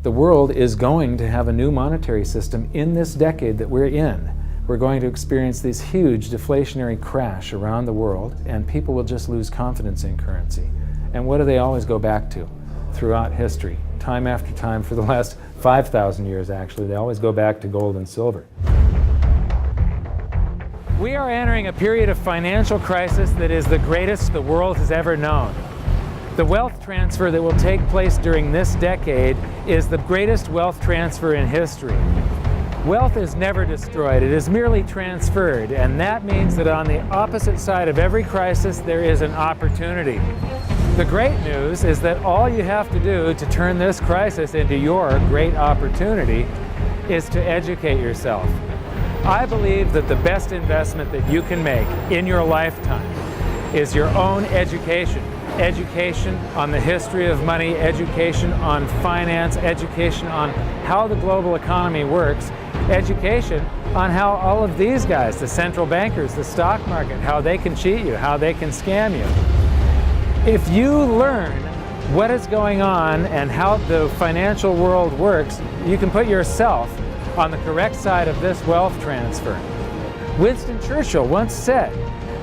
The world is going to have a new monetary system in this decade that we're in. We're going to experience this huge deflationary crash around the world, and people will just lose confidence in currency. And what do they always go back to throughout history? Time after time, for the last 5,000 years actually, they always go back to gold and silver. We are entering a period of financial crisis that is the greatest the world has ever known. The wealth transfer that will take place during this decade is the greatest wealth transfer in history. Wealth is never destroyed, it is merely transferred, and that means that on the opposite side of every crisis there is an opportunity. The great news is that all you have to do to turn this crisis into your great opportunity is to educate yourself. I believe that the best investment that you can make in your lifetime is your own education. Education on the history of money, education on finance, education on how the global economy works, education on how all of these guys, the central bankers, the stock market, how they can cheat you, how they can scam you. If you learn what is going on and how the financial world works, you can put yourself on the correct side of this wealth transfer. Winston Churchill once said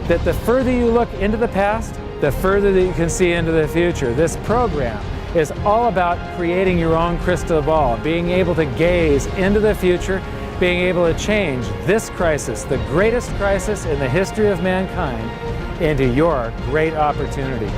that the further you look into the past, the further that you can see into the future. This program is all about creating your own crystal ball, being able to gaze into the future, being able to change this crisis, the greatest crisis in the history of mankind, into your great opportunity.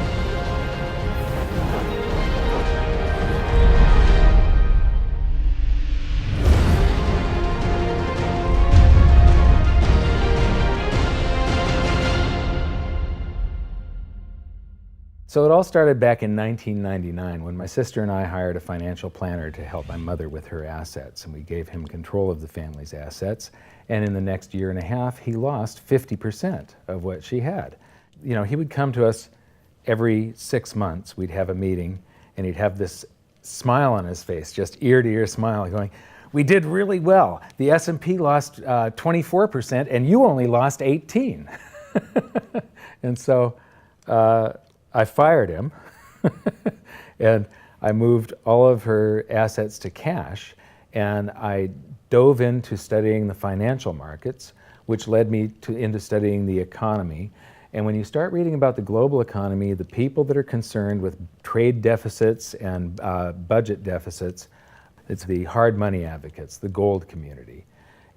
So it all started back in 1999 when my sister and I hired a financial planner to help my mother with her assets, and we gave him control of the family's assets, and in the next year and a half he lost 50% of what she had. You know, he would come to us every 6 months, we'd have a meeting, and he'd have this smile on his face, just ear to ear smile, going, "We did really well. The S&P lost 24% and you only lost 18." And so I fired him and I moved all of her assets to cash, and I dove into studying the financial markets, which led me into studying the economy. And when you start reading about the global economy, the people that are concerned with trade deficits and budget deficits, it's the hard money advocates, the gold community.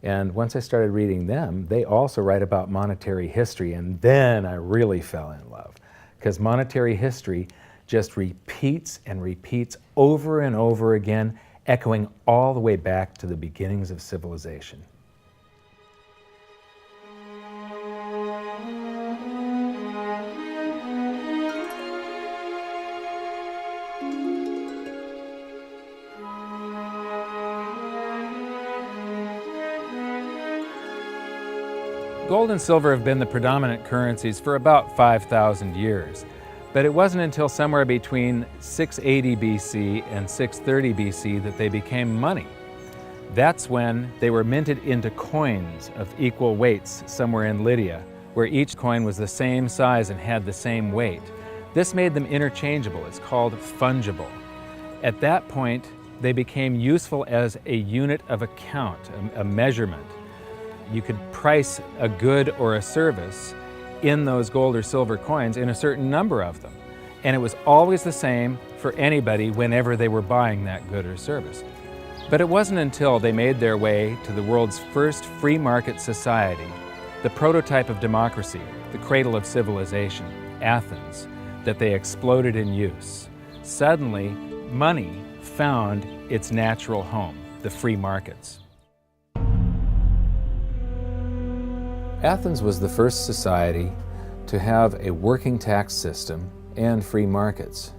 And once I started reading them, they also write about monetary history, and then I really fell in love. Because monetary history just repeats and repeats over and over again, echoing all the way back to the beginnings of civilization. Gold and silver have been the predominant currencies for about 5,000 years, but it wasn't until somewhere between 680 BC and 630 BC that they became money. That's when they were minted into coins of equal weights somewhere in Lydia, where each coin was the same size and had the same weight. This made them interchangeable. It's called fungible. At that point, they became useful as a unit of account, a measurement. You could price a good or a service in those gold or silver coins in a certain number of them. And it was always the same for anybody whenever they were buying that good or service. But it wasn't until they made their way to the world's first free market society, the prototype of democracy, the cradle of civilization, Athens, that they exploded in use. Suddenly, money found its natural home, the free markets. Athens was the first society to have a working tax system and free markets.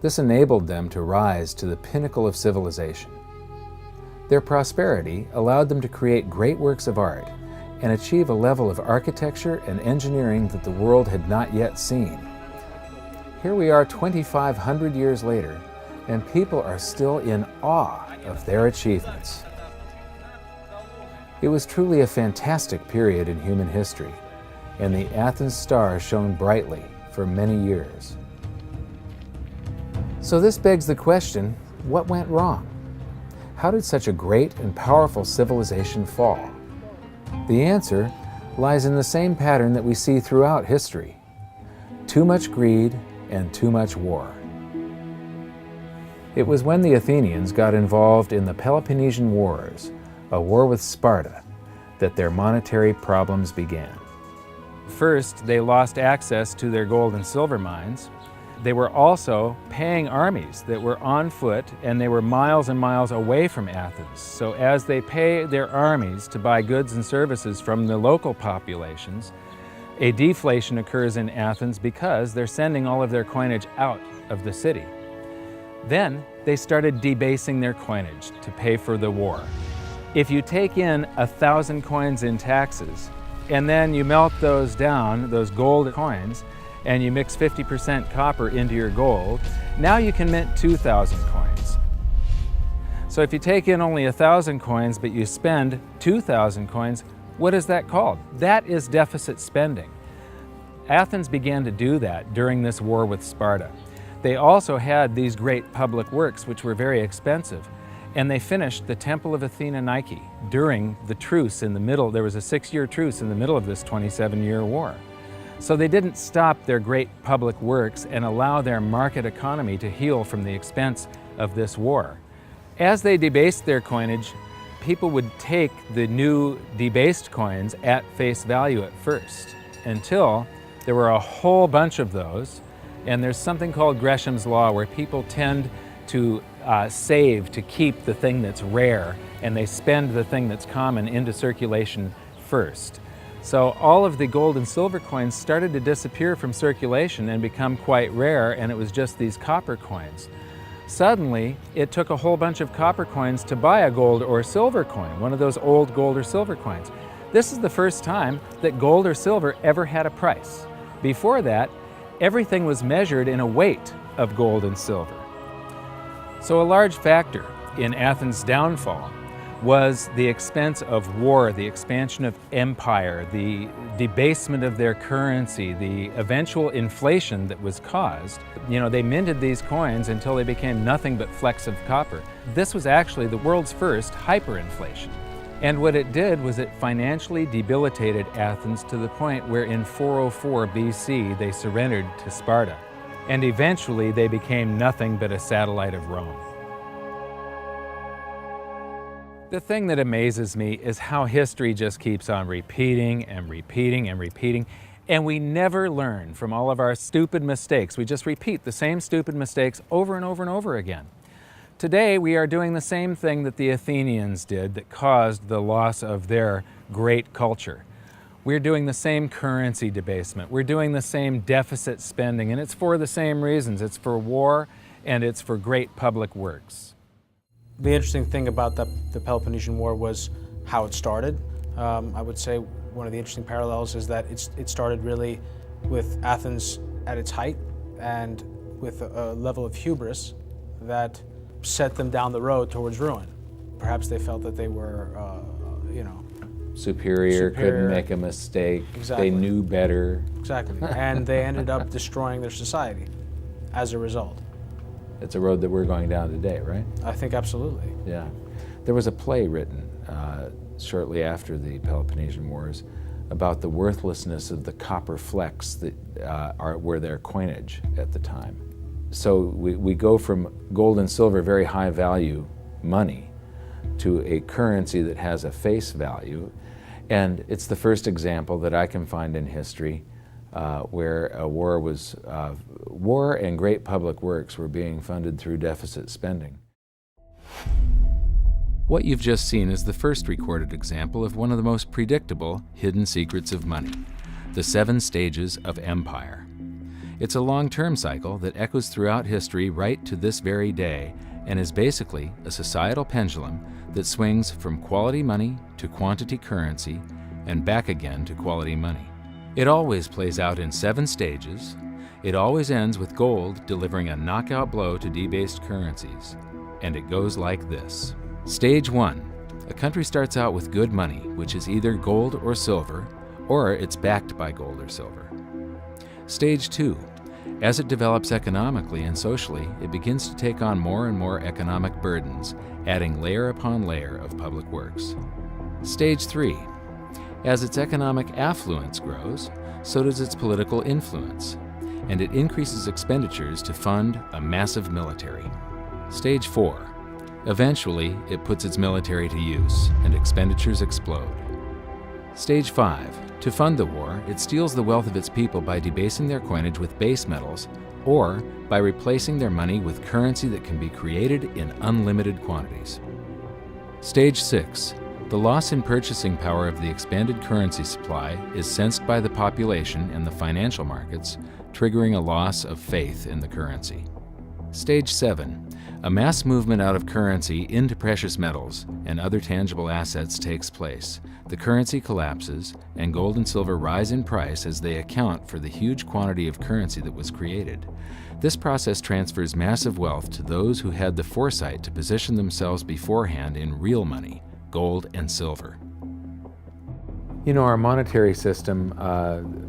This enabled them to rise to the pinnacle of civilization. Their prosperity allowed them to create great works of art and achieve a level of architecture and engineering that the world had not yet seen. Here we are 2,500 years later, and people are still in awe of their achievements. It was truly a fantastic period in human history, and the Athens star shone brightly for many years. So this begs the question, what went wrong? How did such a great and powerful civilization fall? The answer lies in the same pattern that we see throughout history: too much greed and too much war. It was when the Athenians got involved in the Peloponnesian Wars, a war with Sparta, that their monetary problems began. First, they lost access to their gold and silver mines. They were also paying armies that were on foot, and they were miles and miles away from Athens. So as they pay their armies to buy goods and services from the local populations, a deflation occurs in Athens because they're sending all of their coinage out of the city. Then they started debasing their coinage to pay for the war. If you take in 1,000 coins in taxes, and then you melt those down, those gold coins, and you mix 50% copper into your gold, now you can mint 2,000 coins. So if you take in only 1,000 coins, but you spend 2,000 coins, what is that called? That is deficit spending. Athens began to do that during this war with Sparta. They also had these great public works, which were very expensive, and they finished the Temple of Athena Nike during the truce in the middle. There was a 6-year truce in the middle of this 27-year war. So they didn't stop their great public works and allow their market economy to heal from the expense of this war. As they debased their coinage, people would take the new debased coins at face value at first, until there were a whole bunch of those. And there's something called Gresham's Law, where people tend to save to keep the thing that's rare, and they spend the thing that's common into circulation first. So all of the gold and silver coins started to disappear from circulation and become quite rare, and it was just these copper coins. Suddenly, it took a whole bunch of copper coins to buy a gold or silver coin, one of those old gold or silver coins. This is the first time that gold or silver ever had a price. Before that, everything was measured in a weight of gold and silver. So a large factor in Athens' downfall was the expense of war, the expansion of empire, the debasement of their currency, the eventual inflation that was caused. You know, they minted these coins until they became nothing but flecks of copper. This was actually the world's first hyperinflation. And what it did was it financially debilitated Athens to the point where in 404 BC they surrendered to Sparta. And eventually they became nothing but a satellite of Rome. The thing that amazes me is how history just keeps on repeating and repeating and repeating, and we never learn from all of our stupid mistakes. We just repeat the same stupid mistakes over and over and over again. Today we are doing the same thing that the Athenians did that caused the loss of their great culture. We're doing the same currency debasement. We're doing the same deficit spending, and it's for the same reasons. It's for war and it's for great public works. The interesting thing about the Peloponnesian War was how it started. I would say one of the interesting parallels is that it started really with Athens at its height and with a level of hubris that set them down the road towards ruin. Perhaps they felt that they were, superior, couldn't make a mistake. Exactly. They knew better. Exactly. And they ended up destroying their society as a result. It's a road that we're going down today, right? I think absolutely. Yeah. There was a play written shortly after the Peloponnesian Wars about the worthlessness of the copper flecks that were their coinage at the time. So we go from gold and silver, very high value money, to a currency that has a face value. And it's the first example that I can find in history where a war and great public works were being funded through deficit spending. What you've just seen is the first recorded example of one of the most predictable hidden secrets of money, the 7 stages of empire. It's a long-term cycle that echoes throughout history right to this very day and is basically a societal pendulum that swings from quality money to quantity currency and back again to quality money. It always plays out in 7 stages. It always ends with gold delivering a knockout blow to debased currencies. And it goes like this. Stage 1. A country starts out with good money, which is either gold or silver, or it's backed by gold or silver. Stage 2. As it develops economically and socially, it begins to take on more and more economic burdens, adding layer upon layer of public works. Stage 3. As its economic affluence grows, so does its political influence, and it increases expenditures to fund a massive military. Stage 4. Eventually, it puts its military to use, and expenditures explode. Stage 5. To fund the war, it steals the wealth of its people by debasing their coinage with base metals, or by replacing their money with currency that can be created in unlimited quantities. Stage 6. The loss in purchasing power of the expanded currency supply is sensed by the population and the financial markets, triggering a loss of faith in the currency. Stage 7. A mass movement out of currency into precious metals and other tangible assets takes place. The currency collapses, and gold and silver rise in price as they account for the huge quantity of currency that was created. This process transfers massive wealth to those who had the foresight to position themselves beforehand in real money, gold and silver. You know, our monetary system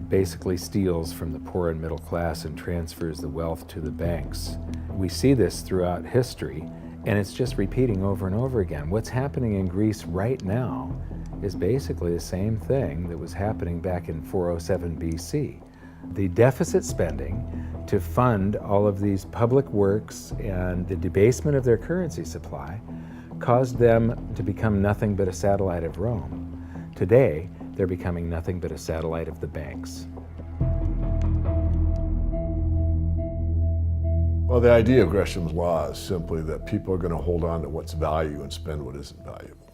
basically steals from the poor and middle class and transfers the wealth to the banks. We see this throughout history, and it's just repeating over and over again. What's happening in Greece right now is basically the same thing that was happening back in 407 BC. The deficit spending to fund all of these public works and the debasement of their currency supply caused them to become nothing but a satellite of Rome. Today, they're becoming nothing but a satellite of the banks. Well, the idea of Gresham's law is simply that people are going to hold on to what's value and spend what isn't valuable.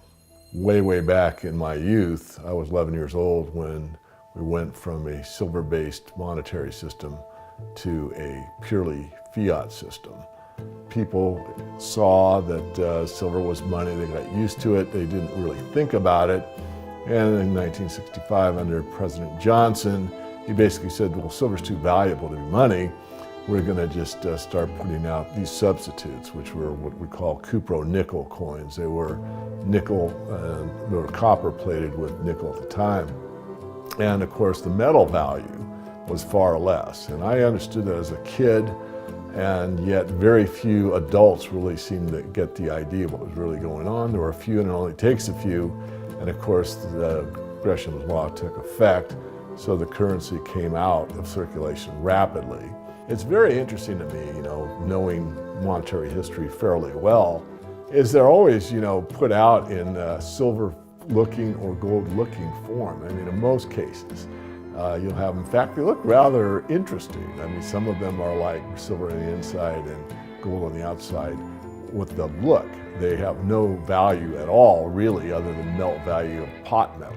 Way back in my youth, I was 11 years old when we went from a silver-based monetary system to a purely fiat system. People saw that silver was money, they got used to it, they didn't really think about it. And in 1965, under President Johnson, he basically said, well, silver's too valuable to be money. We're going to just start putting out these substitutes, which were what we call cupro-nickel coins. They were nickel, they were copper plated with nickel at the time. And of course, the metal value was far less. And I understood that as a kid, and yet very few adults really seemed to get the idea of what was really going on. There were a few, and it only takes a few. And of course, the Gresham's law took effect, so the currency came out of circulation rapidly. It's very interesting to me, knowing monetary history fairly well, is they're always, put out in silver-looking or gold-looking form. I mean, in most cases, you'll have, in fact, they look rather interesting. I mean, some of them are like silver on the inside and gold on the outside with the look. They have no value at all, really, other than melt value of pot metal.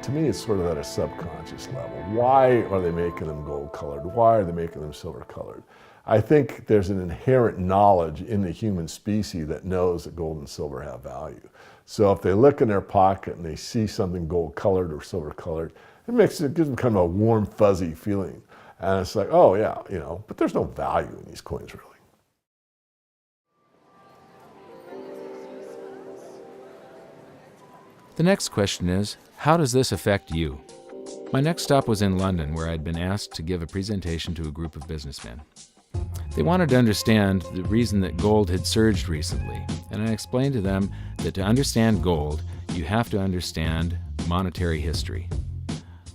To me, it's sort of at a subconscious level. Why are they making them gold-colored? Why are they making them silver-colored? I think there's an inherent knowledge in the human species that knows that gold and silver have value. So if they look in their pocket and they see something gold-colored or silver-colored, it gives them kind of a warm, fuzzy feeling. And it's like, oh yeah, but there's no value in these coins, really. The next question is, how does this affect you? My next stop was in London, where I'd been asked to give a presentation to a group of businessmen. They wanted to understand the reason that gold had surged recently, and I explained to them that to understand gold, you have to understand monetary history.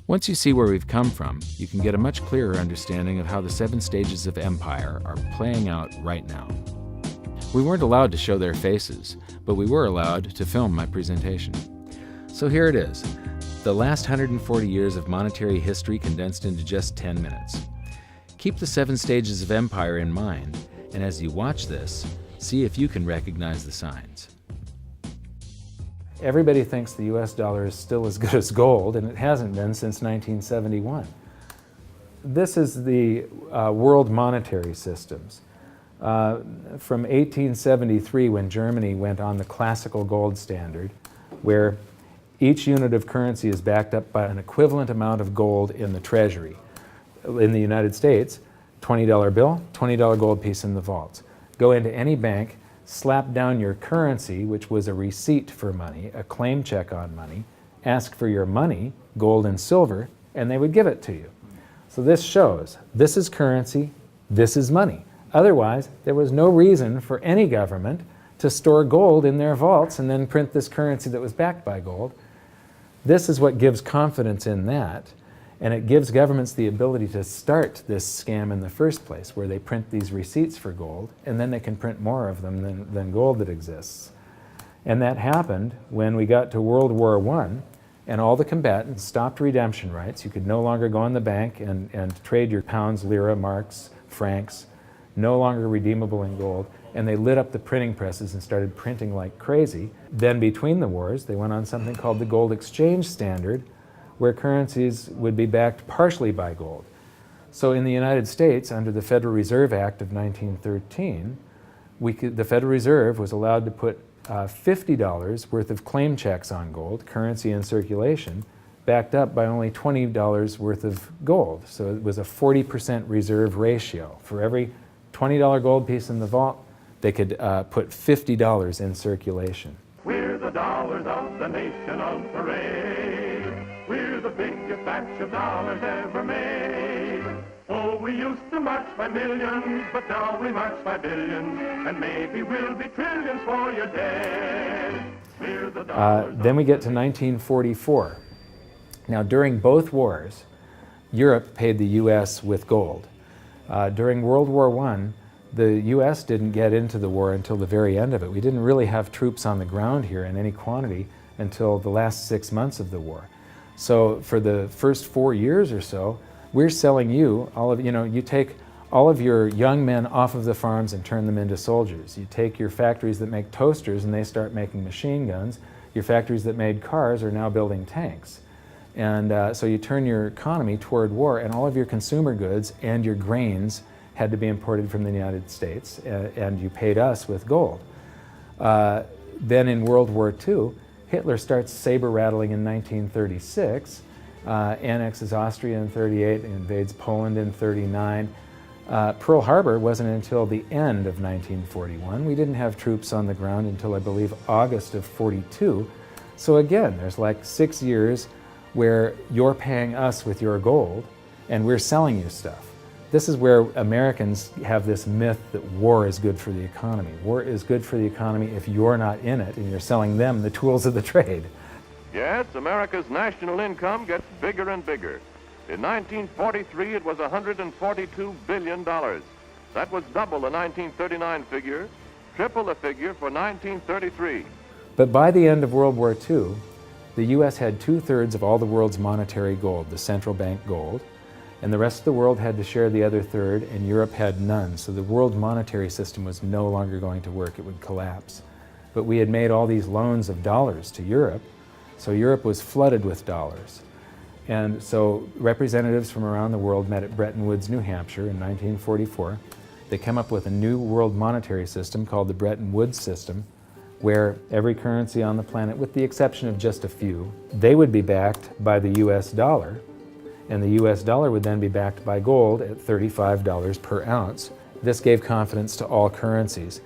Once you see where we've come from, you can get a much clearer understanding of how the 7 stages of empire are playing out right now. We weren't allowed to show their faces, but we were allowed to film my presentation. So here it is, the last 140 years of monetary history condensed into just 10 minutes. Keep the 7 stages of empire in mind, and as you watch this, see if you can recognize the signs. Everybody thinks the US dollar is still as good as gold, and it hasn't been since 1971. This is the world monetary systems. From 1873, when Germany went on the classical gold standard, where each unit of currency is backed up by an equivalent amount of gold in the treasury. In the United States, $20 bill, $20 gold piece in the vaults. Go into any bank, slap down your currency, which was a receipt for money, a claim check on money, ask for your money, gold and silver, and they would give it to you. So So this shows this is currency, this is money. Otherwise, there was no reason for any government to store gold in their vaults and then print this currency that was backed by gold. This is what gives confidence in that, and it gives governments the ability to start this scam in the first place, where they print these receipts for gold, and then they can print more of them than gold that exists. And that happened when we got to World War I, and all the combatants stopped redemption rights. You could no longer go in the bank and trade your pounds, lira, marks, francs, no longer redeemable in gold, and they lit up the printing presses and started printing like crazy. Then between the wars, they went on something called the gold exchange standard, where currencies would be backed partially by gold. So in the United States, under the Federal Reserve Act of 1913, the Federal Reserve was allowed to put $50 worth of claim checks on gold, currency in circulation, backed up by only $20 worth of gold. So it was a 40% reserve ratio. For every $20 gold piece in the vault, they could put $50 in circulation. We're the dollars of the nation on parade. We're the biggest batch of dollars ever made. Oh, we used to march by millions, but now we march by billions, and maybe we'll be trillions for your dead. We're the dollars. Then we get to 1944. Now, during both wars, Europe paid the U.S. with gold. During World War I, the U.S. didn't get into the war until the very end of it. We didn't really have troops on the ground here in any quantity until the last 6 months of the war. So for the first 4 years or so, we're selling you all of, you take all of your young men off of the farms and turn them into soldiers. You take your factories that make toasters and they start making machine guns. Your factories that made cars are now building tanks. And so you turn your economy toward war, and all of your consumer goods and your grains had to be imported from the United States, and you paid us with gold. Then in World War II, Hitler starts saber rattling in 1936, annexes Austria in 38, invades Poland in 39. Pearl Harbor wasn't until the end of 1941. We didn't have troops on the ground until, I believe, August of 42. So again, there's like 6 years where you're paying us with your gold and we're selling you stuff. This is where Americans have this myth that war is good for the economy. War is good for the economy if you're not in it and you're selling them the tools of the trade. Yes, America's national income gets bigger and bigger. In 1943, it was $142 billion. That was double the 1939 figure, triple the figure for 1933. But by the end of World War II, the U.S. had 2/3 of all the world's monetary gold, the central bank gold, and the rest of the world had to share the other third, and Europe had none. So the world monetary system was no longer going to work. It would collapse. But we had made all these loans of dollars to Europe, so Europe was flooded with dollars. And so representatives from around the world met at Bretton Woods, New Hampshire in 1944. They came up with a new world monetary system called the Bretton Woods system, where every currency on the planet, with the exception of just a few, they would be backed by the US dollar, and the US dollar would then be backed by gold at $35 per ounce. This gave confidence to all currencies.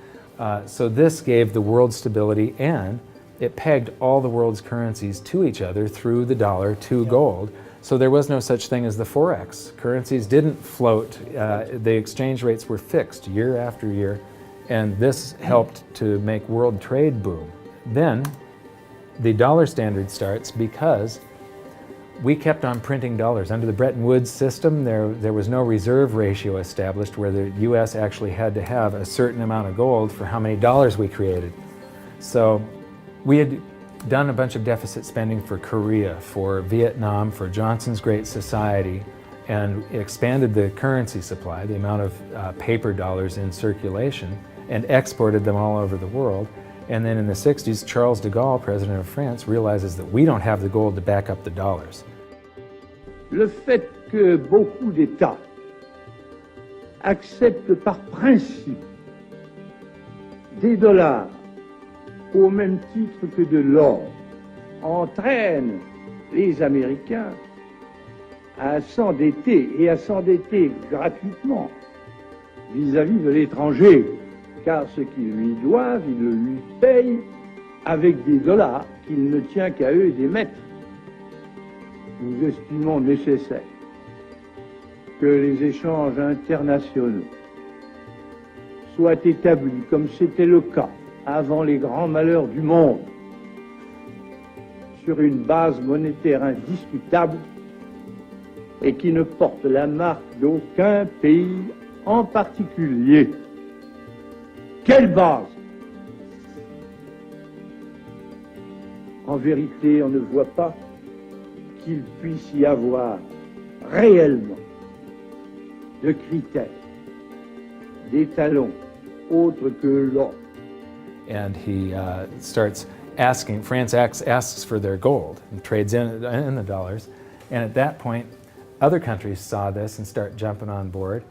So this gave the world stability, and it pegged all the world's currencies to each other through the dollar to gold. So there was no such thing as the Forex. Currencies didn't float. The exchange rates were fixed year after year, and this helped to make world trade boom. Then the dollar standard starts because we kept on printing dollars. Under the Bretton Woods system, there was no reserve ratio established where the US actually had to have a certain amount of gold for how many dollars we created. So we had done a bunch of deficit spending for Korea, for Vietnam, for Johnson's Great Society, and expanded the currency supply, the amount of paper dollars in circulation, and exported them all over the world. And then in the 60s, Charles de Gaulle, president of France, realizes that we don't have the gold to back up the dollars. Le fait que beaucoup d'États acceptent par principe des dollars au même titre que de l'or entraîne les Américains à s'endetter et à s'endetter gratuitement vis-à-vis de l'étranger, car ce qu'ils lui doivent, ils le lui payent avec des dollars qu'il ne tient qu'à eux d'émettre. Nous estimons nécessaire que les échanges internationaux soient établis comme c'était le cas avant les grands malheurs du monde, sur une base monétaire indiscutable et qui ne porte la marque d'aucun pays en particulier. Quelle base? En vérité, on ne voit pas qu'il puisse y avoir réellement de critères, d'étalons autres que l'or. And he starts asking, France asks for their gold and trades in the dollars. And at that point, other countries saw this and start jumping on board.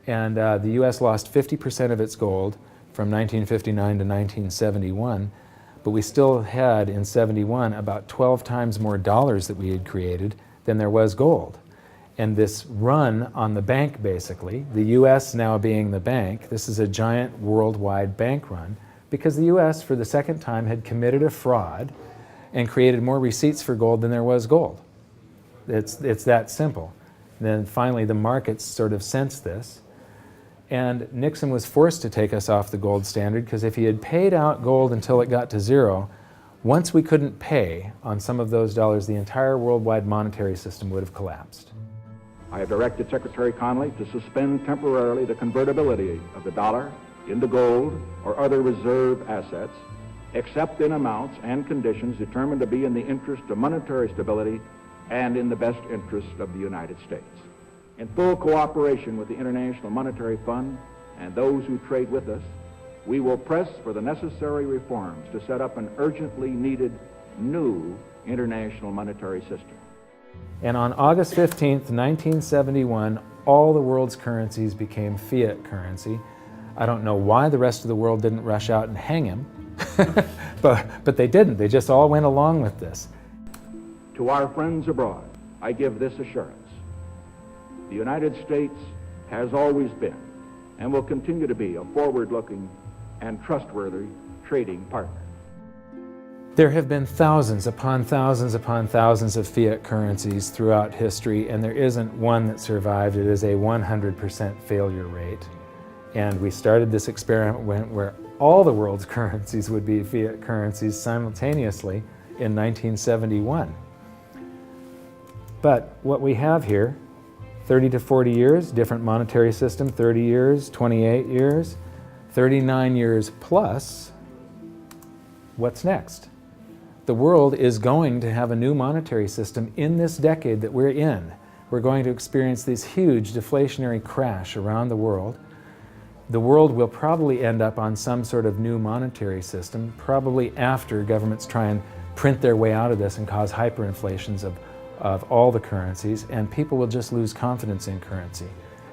And the U.S. lost 50% of its gold from 1959 to 1971. But we still had, in 71, about 12 times more dollars that we had created than there was gold. And this run on the bank, basically, the U.S. now being the bank, this is a giant worldwide bank run, because the U.S., for the second time, had committed a fraud and created more receipts for gold than there was gold. It's that simple. And then finally, the markets sort of sensed this. And Nixon was forced to take us off the gold standard, because if he had paid out gold until it got to zero, once we couldn't pay on some of those dollars, the entire worldwide monetary system would have collapsed. I have directed Secretary Connally to suspend temporarily the convertibility of the dollar into gold or other reserve assets, except in amounts and conditions determined to be in the interest of monetary stability and in the best interest of the United States. In full cooperation with the International Monetary Fund and those who trade with us, we will press for the necessary reforms to set up an urgently needed new international monetary system. And on August 15th, 1971, all the world's currencies became fiat currency. I don't know why the rest of the world didn't rush out and hang him, but they didn't. They just all went along with this. To our friends abroad, I give this assurance. The United States has always been and will continue to be a forward-looking and trustworthy trading partner. There have been thousands upon thousands upon thousands of fiat currencies throughout history, and there isn't one that survived. It is a 100% failure rate. And we started this experiment where all the world's currencies would be fiat currencies simultaneously in 1971. But what we have here, 30 to 40 years, different monetary system, 30 years, 28 years, 39 years plus, what's next? The world is going to have a new monetary system in this decade that we're in. We're going to experience this huge deflationary crash around the world. The world will probably end up on some sort of new monetary system, probably after governments try and print their way out of this and cause hyperinflations of all the currencies, and people will just lose confidence in currency.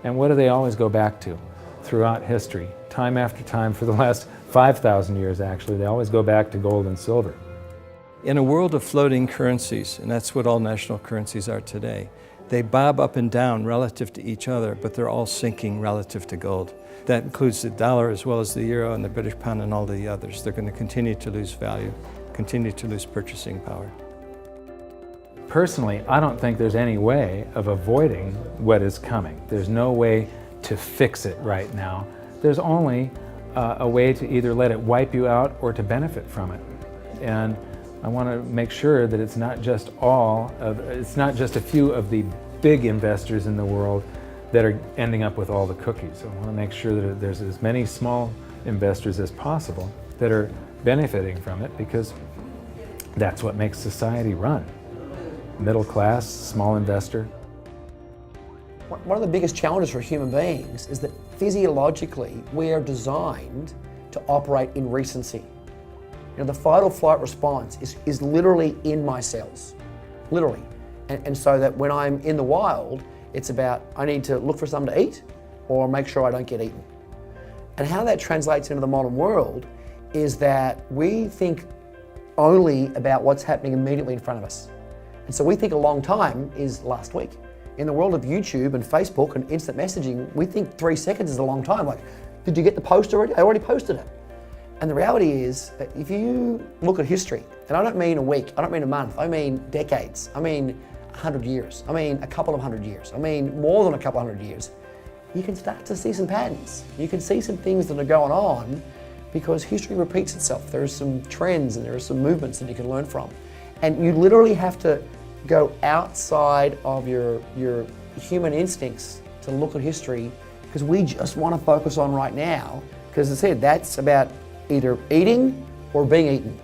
And what do they always go back to throughout history? Time after time, for the last 5,000 years actually, they always go back to gold and silver. In a world of floating currencies, and that's what all national currencies are today, they bob up and down relative to each other, but they're all sinking relative to gold. That includes the dollar as well as the euro and the British pound and all the others. They're going to continue to lose value, continue to lose purchasing power. Personally, I don't think there's any way of avoiding what is coming. There's no way to fix it right now. There's only a way to either let it wipe you out or to benefit from it. And I want to make sure that it's not just a few of the big investors in the world that are ending up with all the cookies. I want to make sure that there's as many small investors as possible that are benefiting from it, because that's what makes society run. Middle class, small investor. One of the biggest challenges for human beings is that physiologically we are designed to operate in recency. You know, the fight or flight response is literally in my cells, literally. And so that when I'm in the wild, it's about I need to look for something to eat or make sure I don't get eaten. And how that translates into the modern world is that we think only about what's happening immediately in front of us. And so we think a long time is last week. In the world of YouTube and Facebook and instant messaging, we think 3 seconds is a long time. Like, did you get the post already? I already posted it. And the reality is that if you look at history, and I don't mean a week, I don't mean a month, I mean decades, I mean 100 years, I mean a couple of 100 years, I mean more than a couple 100 years, you can start to see some patterns. You can see some things that are going on because history repeats itself. There are some trends and there are some movements that you can learn from. And you literally have to go outside of your human instincts to look at history, because we just want to focus on right now, because as I said, that's about either eating or being eaten.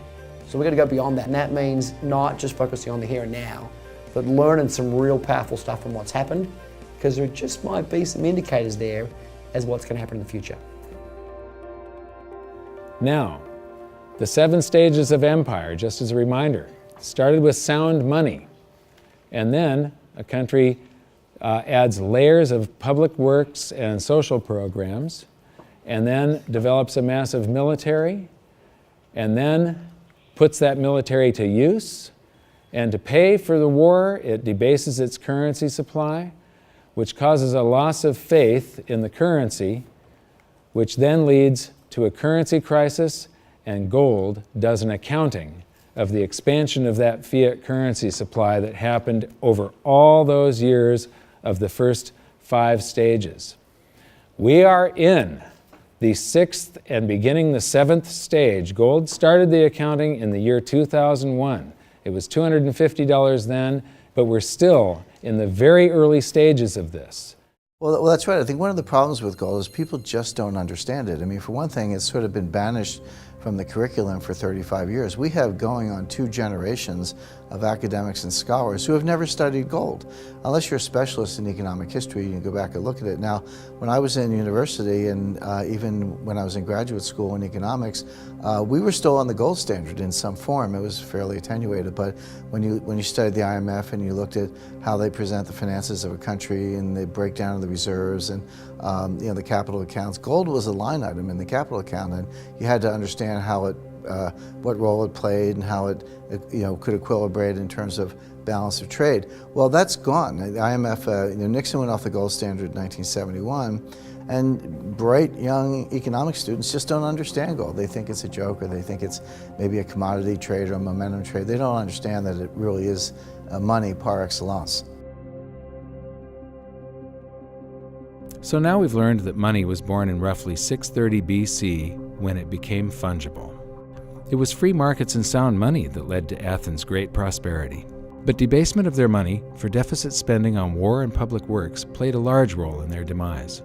So we've got to go beyond that, and that means not just focusing on the here and now, but learning some real powerful stuff from what's happened, because there just might be some indicators there as what's going to happen in the future. Now, the 7 stages of empire, just as a reminder, started with sound money, and then a country adds layers of public works and social programs, and then develops a massive military, and then puts that military to use, and to pay for the war, it debases its currency supply, which causes a loss of faith in the currency, which then leads to a currency crisis, and gold does an accounting of the expansion of that fiat currency supply that happened over all those years of the first 5 stages. We are in the 6th and beginning the 7th stage. Gold started the accounting in the year 2001. It was $250 then, but we're still in the very early stages of this. Well, that's right. I think one of the problems with gold is people just don't understand it. I mean, for one thing, it's sort of been banished from the curriculum for 35 years. We have going on 2 generations of academics and scholars who have never studied gold. Unless you're a specialist in economic history, you can go back and look at it. Now, when I was in university and even when I was in graduate school in economics, we were still on the gold standard in some form. It was fairly attenuated, but when you studied the IMF and you looked at how they present the finances of a country and the breakdown of the reserves and the capital accounts, gold was a line item in the capital account, and you had to understand how it, what role it played and how it could equilibrate in terms of balance of trade. Well, that's gone. The IMF, Nixon went off the gold standard in 1971, and bright young economic students just don't understand gold. They think it's a joke, or they think it's maybe a commodity trade or a momentum trade. They don't understand that it really is money par excellence. So now we've learned that money was born in roughly 630 BC when it became fungible. It was free markets and sound money that led to Athens' great prosperity. But debasement of their money for deficit spending on war and public works played a large role in their demise.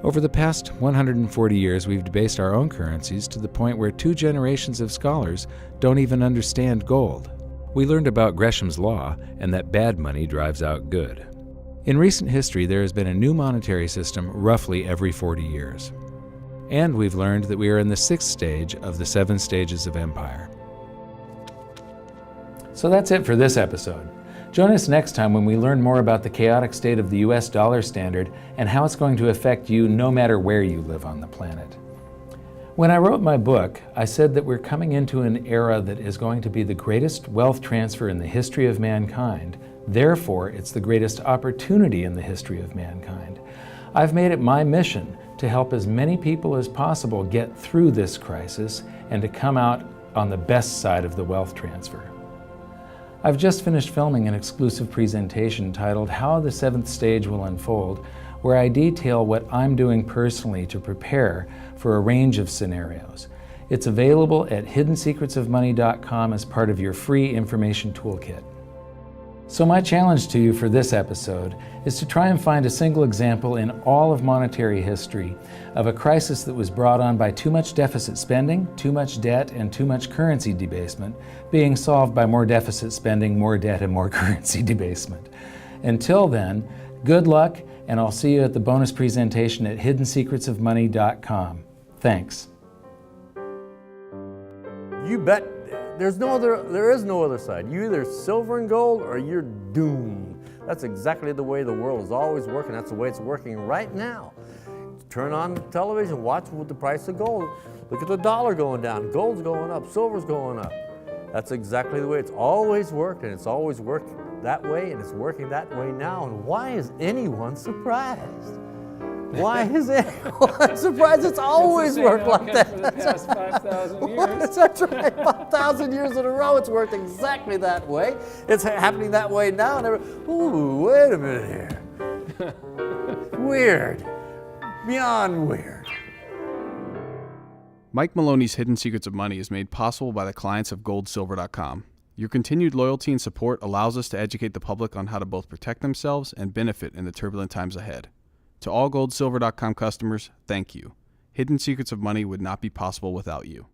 Over the past 140 years, we've debased our own currencies to the point where 2 generations of scholars don't even understand gold. We learned about Gresham's law and that bad money drives out good. In recent history, there has been a new monetary system roughly every 40 years. And we've learned that we are in the 6th stage of the 7 stages of empire. So that's it for this episode. Join us next time when we learn more about the chaotic state of the US dollar standard and how it's going to affect you no matter where you live on the planet. When I wrote my book, I said that we're coming into an era that is going to be the greatest wealth transfer in the history of mankind. Therefore, it's the greatest opportunity in the history of mankind. I've made it my mission to help as many people as possible get through this crisis and to come out on the best side of the wealth transfer. I've just finished filming an exclusive presentation titled How the 7th Stage Will Unfold, where I detail what I'm doing personally to prepare for a range of scenarios. It's available at hiddensecretsofmoney.com as part of your free information toolkit. So my challenge to you for this episode is to try and find a single example in all of monetary history of a crisis that was brought on by too much deficit spending, too much debt, and too much currency debasement being solved by more deficit spending, more debt, and more currency debasement. Until then, good luck, and I'll see you at the bonus presentation at hiddensecretsofmoney.com. Thanks. You bet. There is no other side. You either silver and gold or you're doomed. That's exactly the way the world is always working. That's the way it's working right now. Turn on the television, watch with the price of gold. Look at the dollar going down, gold's going up, silver's going up. That's exactly the way it's always worked, and it's always worked that way, and it's working that way now. And why is anyone surprised? Why is it? I'm surprised it's always worked like that. For the past 5,000 years. That's right. 5,000 years in a row, it's worked exactly that way. It's happening that way now. And ooh, wait a minute here. Weird. Beyond weird. Mike Maloney's Hidden Secrets of Money is made possible by the clients of goldsilver.com. Your continued loyalty and support allows us to educate the public on how to both protect themselves and benefit in the turbulent times ahead. To all goldsilver.com customers, thank you. Hidden Secrets of Money would not be possible without you.